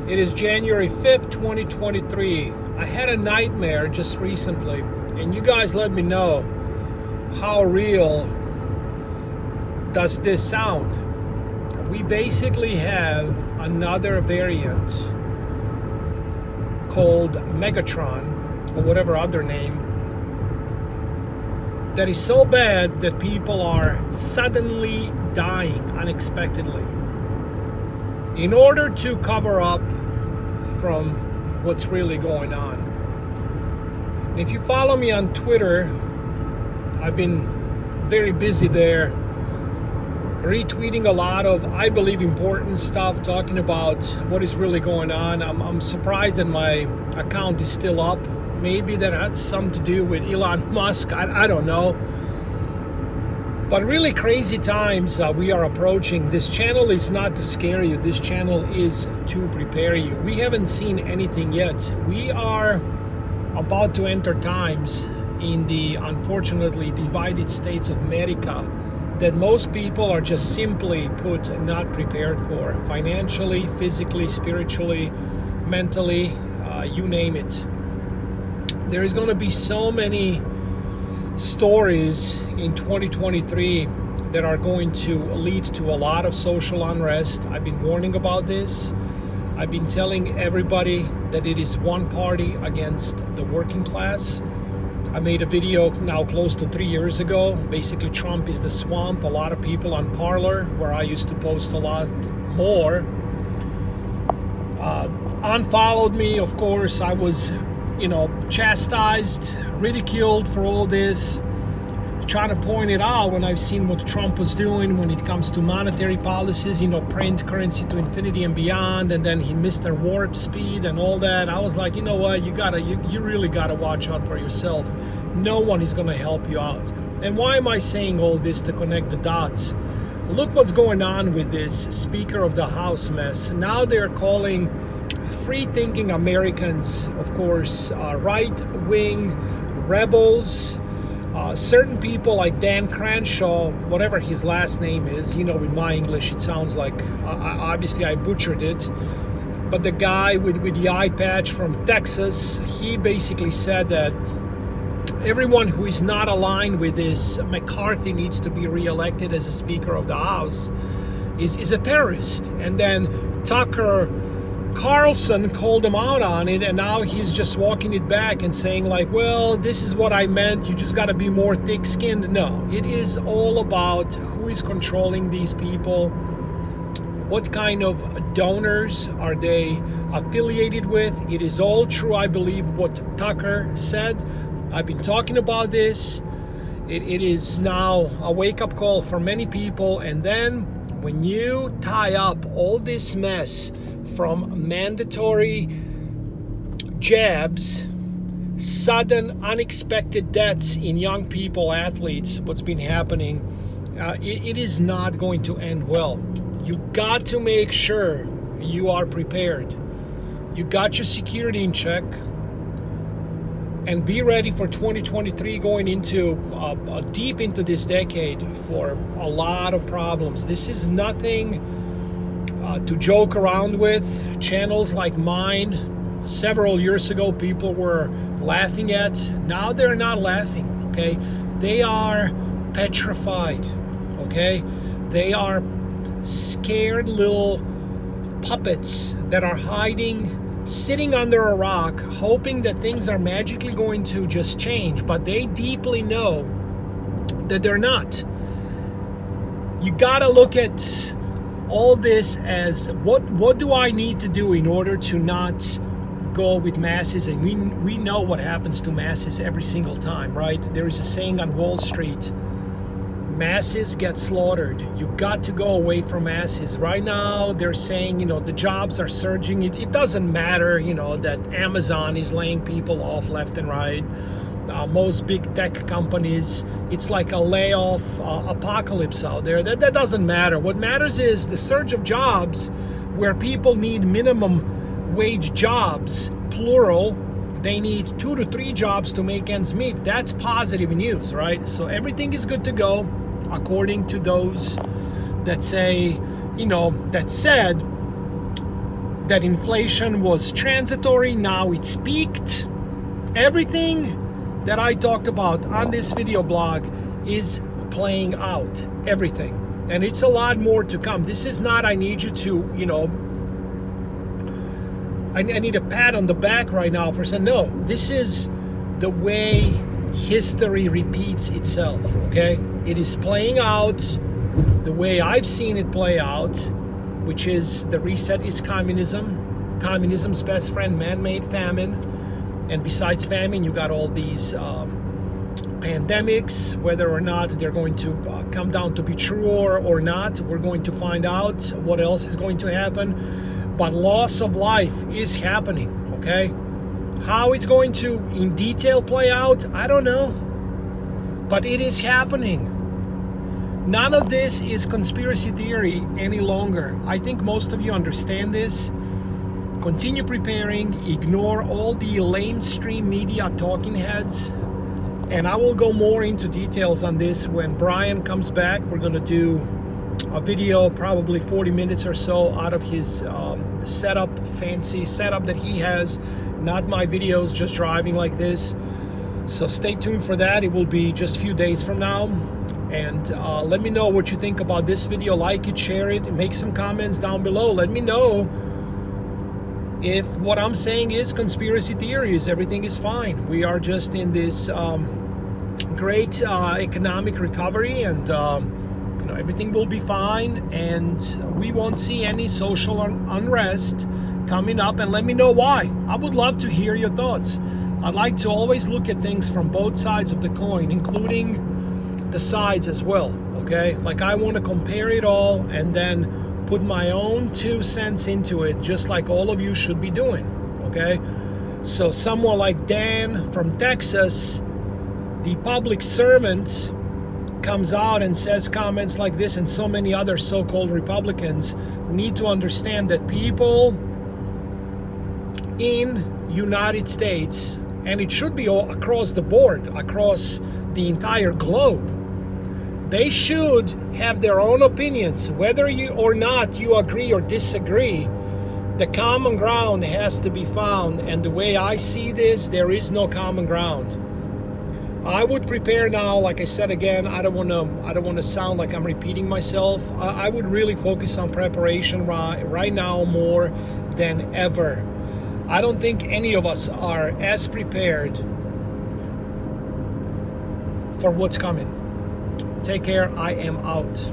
It is January 5th, 2023. I had a nightmare just recently, and you guys let me know how real does this sound. We basically have another variant called Megatron, or whatever other name, that is so bad that people are suddenly dying unexpectedly. In order to cover up from what's really going on. And if you follow me on Twitter, I've been very busy there, retweeting a lot of, I believe, important stuff, talking about what is really going on. I'm surprised that my account is still up. Maybe that has something to do with Elon Musk. I don't know. But really crazy times we are approaching. This channel is not to scare you. This channel is to prepare you. We haven't seen anything yet. We are about to enter times in the unfortunately divided states of America that most people are just simply put not prepared for. Financially, physically, spiritually, mentally, you name it. There is going to be so many stories in 2023 that are going to lead to a lot of social unrest. I've been warning about this. I've been telling everybody that it is one party against the working class. I made a video now close to 3 years ago. Basically, Trump is the swamp. A lot of people on Parler, where I used to post a lot more, unfollowed me. Of course, I was chastised, ridiculed for all this, trying to point it out when I've seen what Trump was doing when it comes to monetary policies, print currency to infinity and beyond, and then he missed their warp speed and all that. I was like, you know what, you really gotta watch out for yourself. No one is gonna help you out. And why am I saying all this? To connect the dots. Look what's going on with this Speaker of the House mess. Now they're calling free-thinking Americans, of course, right-wing rebels. Certain people like Dan Crenshaw, whatever his last name is, in my English it sounds like, obviously I butchered it, but the guy with the eye patch from Texas, he basically said that everyone who is not aligned with this, McCarthy needs to be reelected as a Speaker of the House, is a terrorist. And then Tucker Carlson called him out on it, and now he's just walking it back and saying like, well, this is what I meant, you just got to be more thick-skinned. No, it is all about who is controlling these people, what kind of donors are they affiliated with. It is all true, I believe, what Tucker said. I've been talking about this. It is now a wake-up call for many people. And then when you tie up all this mess from mandatory jabs, sudden unexpected deaths in young people, athletes, what's been happening, it is not going to end well. You got to make sure you are prepared. You got your security in check, and be ready for 2023, going into deep into this decade for a lot of problems. This is nothing to joke around with. Channels like mine, several years ago, people were laughing at. Now they're not laughing, okay? They are petrified, okay? They are scared little puppets that are hiding, sitting under a rock, hoping that things are magically going to just change, but they deeply know that they're not. You gotta look at all this as what do I need to do in order to not go with masses? And we know what happens to masses every single time, right? There is a saying on Wall Street, masses get slaughtered. You got to go away from masses. Right now they're saying, the jobs are surging. It doesn't matter, that Amazon is laying people off left and right. Most big tech companies, it's like a layoff apocalypse out there. That doesn't matter. What matters is the surge of jobs where people need minimum wage jobs, plural. They need 2 to 3 jobs to make ends meet. That's positive news, right? So everything is good to go according to those that say, that said that inflation was transitory, now it's peaked. Everything that I talked about on this video blog is playing out. Everything. And it's a lot more to come. This is not, I need you to, I need a pat on the back right now for saying, no, this is the way history repeats itself, okay? It is playing out the way I've seen it play out, which is the reset is communism. Communism's best friend, man-made famine. And besides famine, you got all these pandemics, whether or not they're going to come down to be true or not. We're going to find out what else is going to happen. But loss of life is happening, okay? How it's going to, in detail, play out, I don't know. But it is happening. None of this is conspiracy theory any longer. I think most of you understand this. Continue preparing. Ignore all the lamestream media talking heads. And I will go more into details on this when Brian comes back. We're going to do a video, probably 40 minutes or so, out of his fancy setup that he has. Not my videos, just driving like this. So stay tuned for that. It will be just a few days from now. And let me know what you think about this video. Like it, share it, make some comments down below. Let me know if what I'm saying is conspiracy theories. Everything is fine. We are just in this great economic recovery, and everything will be fine, and we won't see any social unrest coming up. And let me know why. I would love to hear your thoughts. I'd like to always look at things from both sides of the coin, including the sides as well, okay? Like, I want to compare it all and then put my own 2 cents into it, just like all of you should be doing, okay? So someone like Dan from Texas, the public servant, comes out and says comments like this, and so many other so-called Republicans need to understand that people in United States, and it should be all across the board, across the entire globe, they should have their own opinions. Whether you or not you agree or disagree, the common ground has to be found. And the way I see this, there is no common ground. I would prepare now. Like I said again, I don't want to sound like I'm repeating myself. I would really focus on preparation right now more than ever. I don't think any of us are as prepared for what's coming. Take care. I am out.